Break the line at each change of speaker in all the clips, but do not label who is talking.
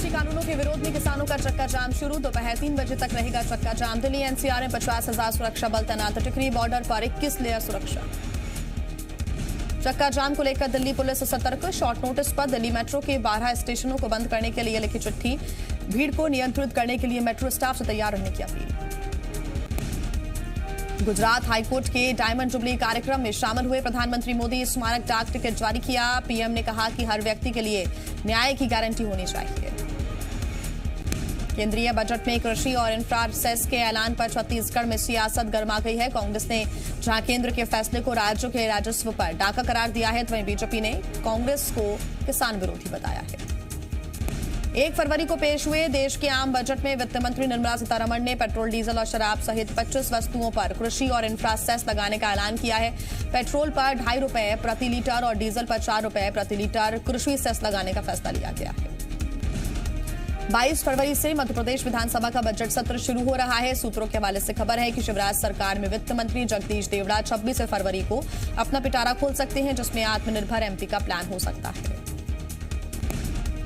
कृषि कानूनों के विरोध में किसानों का चक्का जाम शुरू। दोपहर 3 बजे तक रहेगा चक्का जाम। दिल्ली एनसीआर में 50,000 सुरक्षा बल तैनात। टिकरी बॉर्डर पर 21 लेयर सुरक्षा। चक्का जाम को लेकर दिल्ली पुलिस सतर्क। शॉर्ट नोटिस पर दिल्ली मेट्रो के 12 स्टेशनों को बंद करने के लिए लिखी चिट्ठी। भीड़ को नियंत्रित करने के लिए मेट्रो स्टाफ से तैयार रहने की अपील। गुजरात हाईकोर्ट के डायमंड जुबली कार्यक्रम में शामिल हुए प्रधानमंत्री मोदी। स्मारक डाक टिकट जारी किया। पीएम ने कहा कि हर व्यक्ति के लिए न्याय की गारंटी होनी चाहिए। केंद्रीय बजट में कृषि और इंफ्रा सेस के ऐलान पर छत्तीसगढ़ में सियासत गर्मा गई है। कांग्रेस ने जहां केंद्र के फैसले को राज्यों के राजस्व पर डाका करार दिया है, तो वहीं बीजेपी ने कांग्रेस को किसान विरोधी बताया है। 1 फरवरी को पेश हुए देश के आम बजट में वित्त मंत्री निर्मला सीतारमण ने पेट्रोल, डीजल और शराब सहित 25 वस्तुओं पर कृषि और इंफ्रा सेस लगाने का ऐलान किया है। पेट्रोल पर 2.5 रुपए प्रति लीटर और डीजल पर 4 रुपए प्रति लीटर कृषि सेस लगाने का फैसला लिया गया है। 22 फरवरी से मध्य प्रदेश विधानसभा का बजट सत्र शुरू हो रहा है। सूत्रों के हवाले से खबर है कि शिवराज सरकार में वित्त मंत्री जगदीश देवड़ा 26 फरवरी को अपना पिटारा खोल सकते हैं, जिसमें आत्मनिर्भर एमपी का प्लान हो सकता है।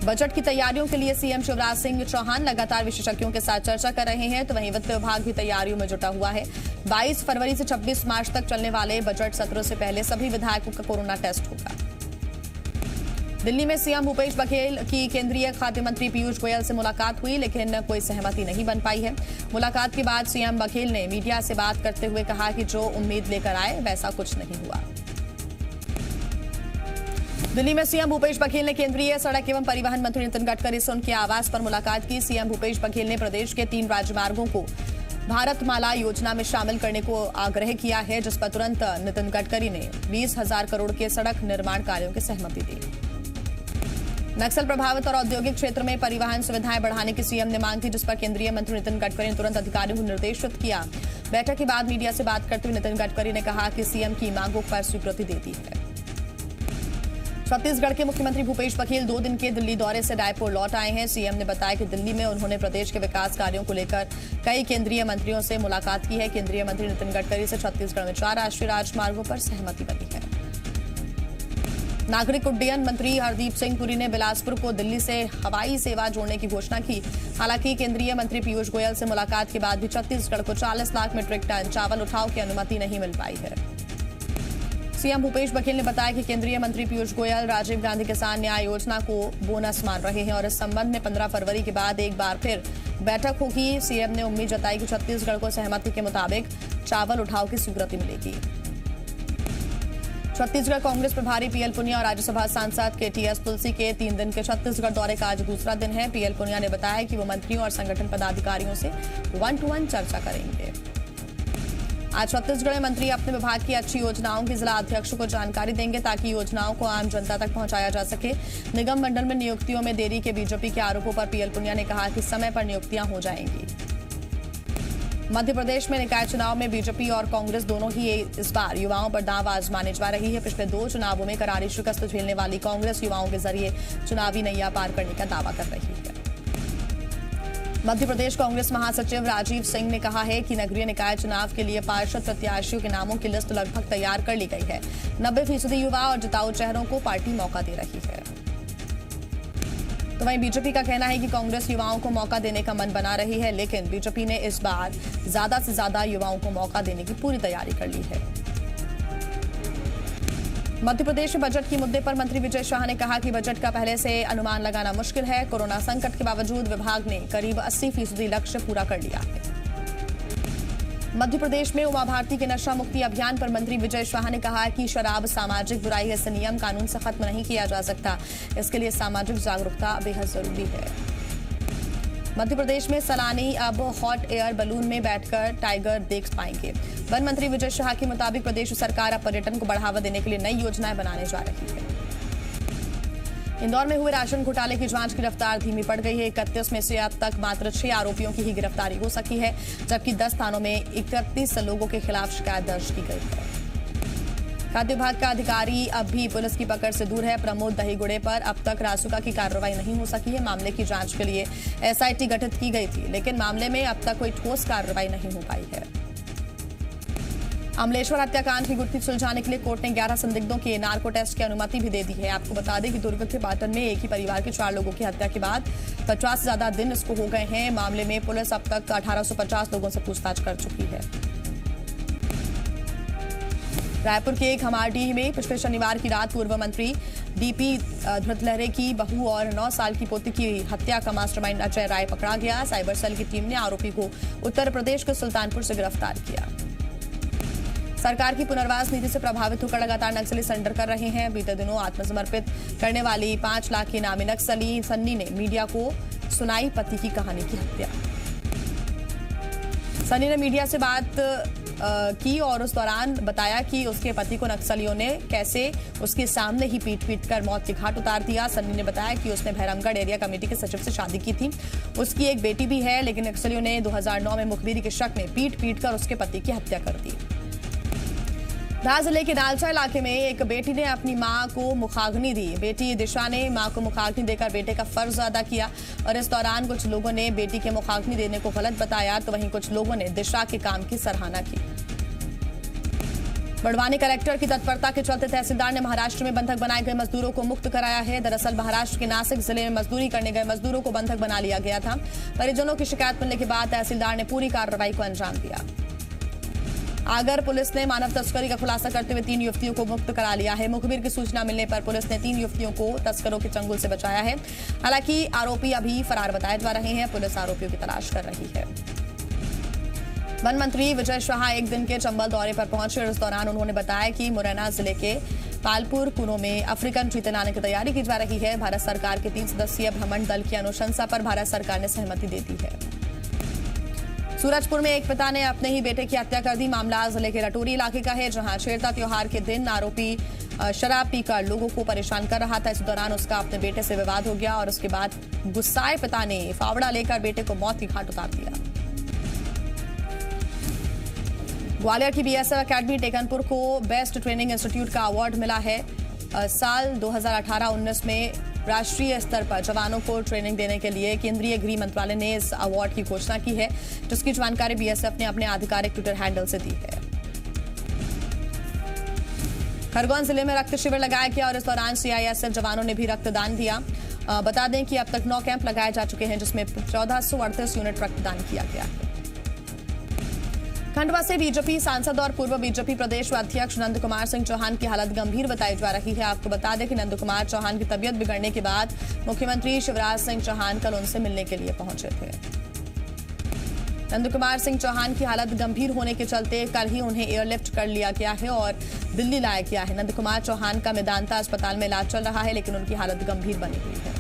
बजट की तैयारियों के लिए सीएम शिवराज सिंह चौहान लगातार विशेषज्ञों के साथ चर्चा कर रहे हैं, तो वहीं वित्त विभाग भी तैयारियों में जुटा हुआ है। 22 फरवरी से 26 मार्च तक चलने वाले बजट सत्र से पहले सभी विधायकों का कोरोना टेस्ट होगा। दिल्ली में सीएम भूपेश बघेल की केंद्रीय खाद्य मंत्री पीयूष गोयल से मुलाकात हुई, लेकिन कोई सहमति नहीं बन पाई है। मुलाकात के बाद सीएम बघेल ने मीडिया से बात करते हुए कहा कि जो उम्मीद लेकर आए वैसा कुछ नहीं हुआ। दिल्ली में सीएम भूपेश बघेल ने केंद्रीय सड़क एवं परिवहन मंत्री नितिन गडकरी से उनके आवास पर मुलाकात की। सीएम भूपेश बघेल ने प्रदेश के 3 राजमार्गों को भारतमाला योजना में शामिल करने को आग्रह किया है, जिस पर तुरंत नितिन गडकरी ने 20,000 करोड़ के सड़क निर्माण कार्यों की सहमति दी। नक्सल प्रभावित और औद्योगिक क्षेत्र में परिवहन सुविधाएं बढ़ाने की सीएम ने मांग की, जिस पर केंद्रीय मंत्री नितिन गडकरी ने तुरंत अधिकारियों को निर्देशित किया। बैठक के बाद मीडिया से बात करते हुए नितिन गडकरी ने कहा कि सीएम की मांगों पर स्वीकृति दे दी है। छत्तीसगढ़ के मुख्यमंत्री भूपेश बघेल 2 दिन के दिल्ली दौरे से रायपुर लौट आए हैं। सीएम ने बताया कि दिल्ली में उन्होंने प्रदेश के विकास कार्यों को लेकर कई केंद्रीय मंत्रियों से मुलाकात की है। केंद्रीय मंत्री नितिन गडकरी से छत्तीसगढ़ में 4 राष्ट्रीय राजमार्गों पर सहमति बनी है। नागरिक उड्डयन मंत्री हरदीप सिंह पुरी ने बिलासपुर को दिल्ली से हवाई सेवा जोड़ने की घोषणा की। हालांकि केंद्रीय मंत्री पीयूष गोयल से मुलाकात के बाद भी छत्तीसगढ़ को 40 लाख मीट्रिक टन चावल उठाव की अनुमति नहीं मिल पाई है। सीएम भूपेश बघेल ने बताया कि केंद्रीय मंत्री पीयूष गोयल राजीव गांधी किसान न्याय योजना को बोनस मान रहे हैं और इस संबंध में 15 फरवरी के बाद एक बार फिर बैठक होगी। सीएम ने उम्मीद जताई कि छत्तीसगढ़ को सहमति के मुताबिक चावल उठाव की स्वीकृति मिलेगी। छत्तीसगढ़ कांग्रेस प्रभारी पीएल पुनिया और राज्यसभा सांसद केटीएस तुलसी के 3 दिन के छत्तीसगढ़ दौरे का आज दूसरा दिन है। पीएल पुनिया ने बताया कि वो मंत्रियों और संगठन पदाधिकारियों से 1-to-1 चर्चा करेंगे। आज छत्तीसगढ़ में मंत्री अपने विभाग की अच्छी योजनाओं की जिला अध्यक्षों को जानकारी देंगे, ताकि योजनाओं को आम जनता तक पहुंचाया जा सके। निगम मंडल में नियुक्तियों में देरी के बीजेपी के आरोपों पर पीएल पुनिया ने कहा कि समय पर नियुक्तियां हो जाएंगी। मध्य प्रदेश में निकाय चुनाव में बीजेपी और कांग्रेस दोनों ही इस बार युवाओं पर दांव आजमाने जा रही है। पिछले 2 चुनावों में करारी शिकस्त झेलने वाली कांग्रेस युवाओं के जरिए चुनावी नैया पार करने का दावा कर रही है। मध्य प्रदेश कांग्रेस महासचिव राजीव सिंह ने कहा है कि नगरीय निकाय चुनाव के लिए पार्षद प्रत्याशियों के नामों की लिस्ट लगभग तैयार कर ली गई है। 90% युवा और जिताऊ चेहरों को पार्टी मौका दे रही है। तो वहीं बीजेपी का कहना है कि कांग्रेस युवाओं को मौका देने का मन बना रही है, लेकिन बीजेपी ने इस बार ज्यादा से ज्यादा युवाओं को मौका देने की पूरी तैयारी कर ली है। मध्य प्रदेश में बजट के मुद्दे पर मंत्री विजय शाह ने कहा कि बजट का पहले से अनुमान लगाना मुश्किल है। कोरोना संकट के बावजूद विभाग ने करीब 80% लक्ष्य पूरा कर लिया है। मध्य प्रदेश में उमा भारती के नशा मुक्ति अभियान पर मंत्री विजय शाह ने कहा कि शराब सामाजिक बुराई है, इसे नियम कानून से खत्म नहीं किया जा सकता। इसके लिए सामाजिक जागरूकता बेहद जरूरी है। मध्य प्रदेश में सैलानी अब हॉट एयर बलून में बैठकर टाइगर देख पाएंगे। वन मंत्री विजय शाह के मुताबिक प्रदेश सरकार अब पर्यटन को बढ़ावा देने के लिए नई योजनाएं बनाने जा रही है। इंदौर में हुए राशन घोटाले की जांच की रफ्तार धीमी पड़ गई है। 31 में से अब तक मात्र 6 आरोपियों की ही गिरफ्तारी हो सकी है, जबकि 10 थानों में 31 लोगों के खिलाफ शिकायत दर्ज की गई है। खाद्य विभाग का अधिकारी अब भी पुलिस की पकड़ से दूर है। प्रमोद दहीगुड़े पर अब तक रासुका की कार्रवाई नहीं हो सकी है। मामले की जांच के लिए एसआईटी गठित की गई थी, लेकिन मामले में अब तक कोई ठोस कार्रवाई नहीं हो पाई है। अमलेश्वर हत्याकांड की गुत्थी सुलझाने के लिए कोर्ट ने 11 संदिग्धों के नार्को टेस्ट की अनुमति भी दे दी है। आपको बता दें कि दुर्ग के पाटन में एक ही परिवार के 4 लोगों की हत्या के बाद 50 से ज्यादा दिन इसको हो गए हैं। मामले में पुलिस अब तक 1850 लोगों से पूछताछ कर चुकी है। रायपुर के खमारडीह में पिछले शनिवार की रात पूर्व मंत्री डीपी धृतलहरे की बहू और 9 साल की पोती की हत्या का मास्टरमाइंड अजय राय पकड़ा गया। साइबर सेल की टीम ने आरोपी को उत्तर प्रदेश के सुल्तानपुर से गिरफ्तार किया। सरकार की पुनर्वास नीति से प्रभावित होकर लगातार नक्सली सरेंडर कर रहे हैं। बीते दिनों आत्मसमर्पित करने वाली 5 लाख के नामी नक्सली सन्नी ने मीडिया को सुनाई पति की कहानी की हत्या। सन्नी ने मीडिया से बात की और उस दौरान बताया कि उसके पति को नक्सलियों ने कैसे उसके सामने ही पीट कर मौत के घाट उतार दिया। सन्नी ने बताया कि उसने भैरमगढ़ एरिया कमेटी के सचिव से शादी की थी। उसकी एक बेटी भी है, लेकिन नक्सलियों ने 2009 में मुखबिरी के शक में पीट कर उसके पति की हत्या कर दी। धार जिले के नालचा इलाके में एक बेटी ने अपनी मां को मुखाग्नि दी। बेटी दिशा ने मां को मुखाग्नि देकर बेटे का फर्ज अदा किया और इस दौरान कुछ लोगों ने बेटी के मुखाग्नि देने को गलत बताया, तो वहीं कुछ लोगों ने दिशा के काम की सराहना की। बड़वानी कलेक्टर की तत्परता के चलते तहसीलदार ने महाराष्ट्र में बंधक बनाए गए मजदूरों को मुक्त कराया है। दरअसल महाराष्ट्र के नासिक जिले में मजदूरी करने गए मजदूरों को बंधक बना लिया गया था। परिजनों की शिकायत मिलने के बाद तहसीलदार ने पूरी कार्रवाई को अंजाम दिया। आगर पुलिस ने मानव तस्करी का खुलासा करते हुए 3 युवतियों को मुक्त करा लिया है। मुखबिर की सूचना मिलने पर पुलिस ने 3 युवतियों को तस्करों के चंगुल से बचाया है। हालांकि आरोपी अभी फरार बताए जा रहे हैं। पुलिस आरोपियों की तलाश कर रही है। वन मंत्री विजय शाह एक दिन के चंबल दौरे पर पहुंचे। इस दौरान उन्होंने बताया कि मुरैना जिले के पालपुर कुनो में अफ्रीकन चीते लाने की तैयारी की जा रही है। भारत सरकार के 3 सदस्यीय भ्रमण दल की अनुशंसा पर भारत सरकार ने सहमति दे दी है। सूरजपुर में एक पिता ने अपने ही बेटे की हत्या कर दी। मामला जिले के रटोरी इलाके का है, जहां छेरता त्योहार के दिन आरोपी शराब पीकर लोगों को परेशान कर रहा था। इस दौरान उसका अपने बेटे से विवाद हो गया और उसके बाद गुस्साए पिता ने फावड़ा लेकर बेटे को मौत की घाट उतार दिया। ग्वालियर की बीएसएफ अकेडमी टेकनपुर को बेस्ट ट्रेनिंग इंस्टीट्यूट का अवार्ड मिला है। साल 2018-19 में राष्ट्रीय स्तर पर जवानों को ट्रेनिंग देने के लिए केंद्रीय गृह मंत्रालय ने इस अवार्ड की घोषणा की है, जिसकी जानकारी बीएसएफ ने अपने आधिकारिक ट्विटर हैंडल से दी है। खरगोन जिले में रक्त शिविर लगाया गया और इस दौरान सीआईएसएफ जवानों ने भी रक्तदान दिया। बता दें कि अब तक 9 कैंप लगाए जा चुके हैं, जिसमें 1438 यूनिट रक्तदान किया गया है। खंडवा से बीजेपी सांसद और पूर्व बीजेपी प्रदेश अध्यक्ष नंद कुमार सिंह चौहान की हालत गंभीर बताई जा रही है। आपको बता दें कि नंद कुमार चौहान की तबीयत बिगड़ने के बाद मुख्यमंत्री शिवराज सिंह चौहान कल उनसे मिलने के लिए पहुंचे थे। नंद कुमार सिंह चौहान की हालत गंभीर होने के चलते कल ही उन्हें एयरलिफ्ट कर लिया गया है और दिल्ली लाया गया है। नंद कुमार चौहान का मेदांता अस्पताल में इलाज चल रहा है, लेकिन उनकी हालत गंभीर बनी हुई है।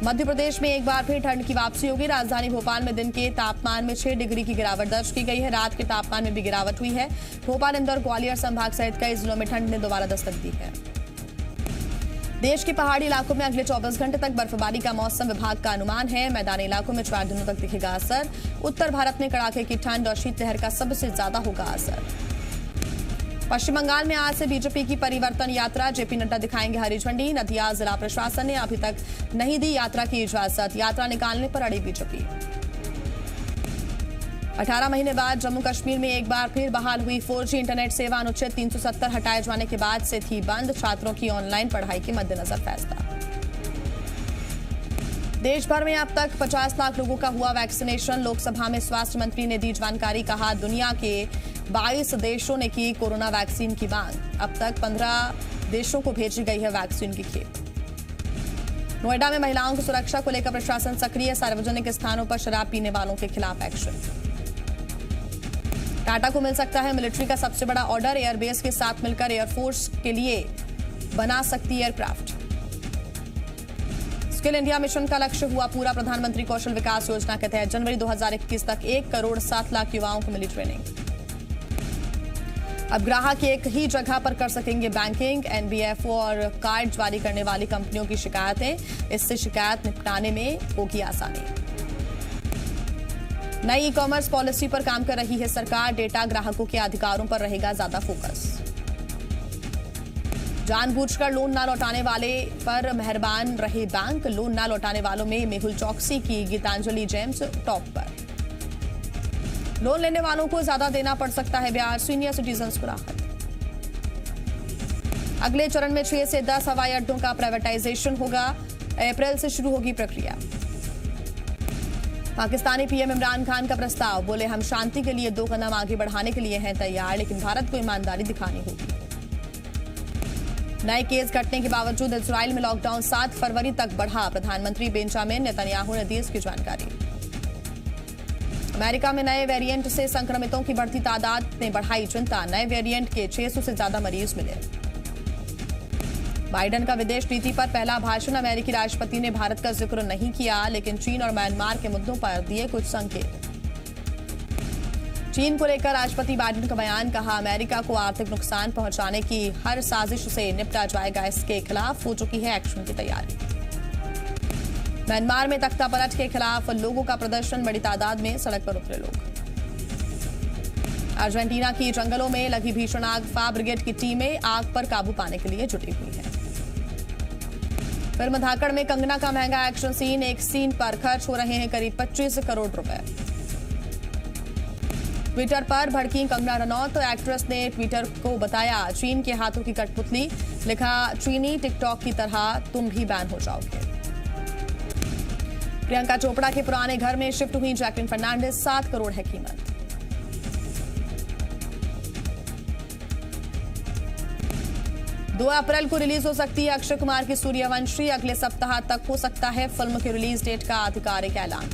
मध्य प्रदेश में एक बार फिर ठंड की वापसी होगी। राजधानी भोपाल में दिन के तापमान में 6 डिग्री की गिरावट दर्ज की गई है। रात के तापमान में भी गिरावट हुई है। भोपाल, इंदौर, ग्वालियर संभाग सहित कई जिलों में ठंड ने दोबारा दस्तक दी है। देश के पहाड़ी इलाकों में अगले 24 घंटे तक बर्फबारी का मौसम विभाग का अनुमान है। मैदानी इलाकों में 4 दिनों तक दिखेगा असर। उत्तर भारत में कड़ाके की ठंड और शीतलहर का सबसे ज्यादा होगा असर। पश्चिम बंगाल में आज से बीजेपी की परिवर्तन यात्रा। जेपी नड्डा दिखाएंगे हरी झंडी। नदिया जिला प्रशासन ने अभी तक नहीं दी यात्रा की इजाजत। यात्रा निकालने पर अड़ी बीजेपी। 18 महीने बाद जम्मू कश्मीर में एक बार फिर बहाल हुई 4G इंटरनेट सेवा। अनुच्छेद 370 हटाए जाने के बाद से थी बंद। छात्रों की ऑनलाइन पढ़ाई के मद्देनजर फैसला। देश भर में अब तक 50 लाख लोगों का हुआ वैक्सीनेशन। लोकसभा में स्वास्थ्य मंत्री ने दी जानकारी। कहा, दुनिया के 22 देशों ने की कोरोना वैक्सीन की मांग। अब तक 15 देशों को भेजी गई है वैक्सीन की खेप। नोएडा में महिलाओं की सुरक्षा को लेकर प्रशासन सक्रिय। सार्वजनिक स्थानों पर शराब पीने वालों के खिलाफ एक्शन। टाटा को मिल सकता है मिलिट्री का सबसे बड़ा ऑर्डर। एयरबेस के साथ मिलकर एयरफोर्स के लिए बना सकती एयरक्राफ्ट। स्किल इंडिया मिशन का लक्ष्य हुआ पूरा। प्रधानमंत्री कौशल विकास योजना के तहत जनवरी 2021 तक 1 करोड़ 7 लाख युवाओं को मिली ट्रेनिंग। अब ग्राहक एक ही जगह पर कर सकेंगे बैंकिंग। एनबीएफओ और कार्ड जारी करने वाली कंपनियों की शिकायतें। इससे शिकायत निपटाने में होगी आसानी। नई ई कॉमर्स पॉलिसी पर काम कर रही है सरकार। डेटा ग्राहकों के अधिकारों पर रहेगा ज्यादा फोकस। जानबूझकर लोन न लौटाने वाले पर मेहरबान रहे बैंक। लोन न लौटाने वालों में मेहुल चौकसी की गीतांजलि जेम्स टॉप पर। लोन लेने वालों को ज्यादा देना पड़ सकता है ब्याज, सीनियर सिटीजन्स को राहत। अगले चरण में 6 से 10 हवाई अड्डों का प्राइवेटाइजेशन होगा, अप्रैल से शुरू होगी प्रक्रिया। पाकिस्तानी पीएम इमरान खान का प्रस्ताव, बोले हम शांति के लिए 2 कदम आगे बढ़ाने के लिए हैं तैयार, लेकिन भारत को ईमानदारी दिखानी होगी। नए केस घटने के बावजूद इजराइल में लॉकडाउन 7 फरवरी तक बढ़ा, प्रधानमंत्री बेंजामिन नेतन्याहू ने दी इसकी जानकारी। अमेरिका में नए वेरिएंट से संक्रमितों की बढ़ती तादाद ने बढ़ाई चिंता, नए वेरिएंट के 600 से ज्यादा मरीज मिले। बाइडेन का विदेश नीति पर पहला भाषण, अमेरिकी राष्ट्रपति ने भारत का जिक्र नहीं किया, लेकिन चीन और म्यांमार के मुद्दों पर दिए कुछ संकेत। चीन को लेकर राष्ट्रपति बाइडेन का बयान, कहा अमेरिका को आर्थिक नुकसान पहुंचाने की हर साजिश से निपटा जाएगा, इसके खिलाफ हो चुकी है एक्शन की तैयारी। म्यांमार में तख्तापलट के खिलाफ लोगों का प्रदर्शन, बड़ी तादाद में सड़क पर उतरे लोग। अर्जेंटीना की जंगलों में लगी भीषण आग, फायर ब्रिगेड की टीमें आग पर काबू पाने के लिए जुटी हुई है। फिल्म धाकड़ में कंगना का महंगा एक्शन सीन, एक सीन पर खर्च हो रहे हैं करीब 25 करोड़ रुपए। ट्विटर पर भड़की कंगना रनौत, एक्ट्रेस ने ट्विटर को बताया चीन के हाथों की कठपुतली, लिखा चीनी टिकटॉक की तरह तुम भी बैन हो जाओगे। प्रियंका चोपड़ा के पुराने घर में शिफ्ट हुई जैकलिन फर्नांडिस, 7 करोड़ है कीमत। 2 अप्रैल को रिलीज हो सकती है अक्षय कुमार की सूर्यवंशी, अगले सप्ताह तक हो सकता है फिल्म की रिलीज डेट का आधिकारिक ऐलान।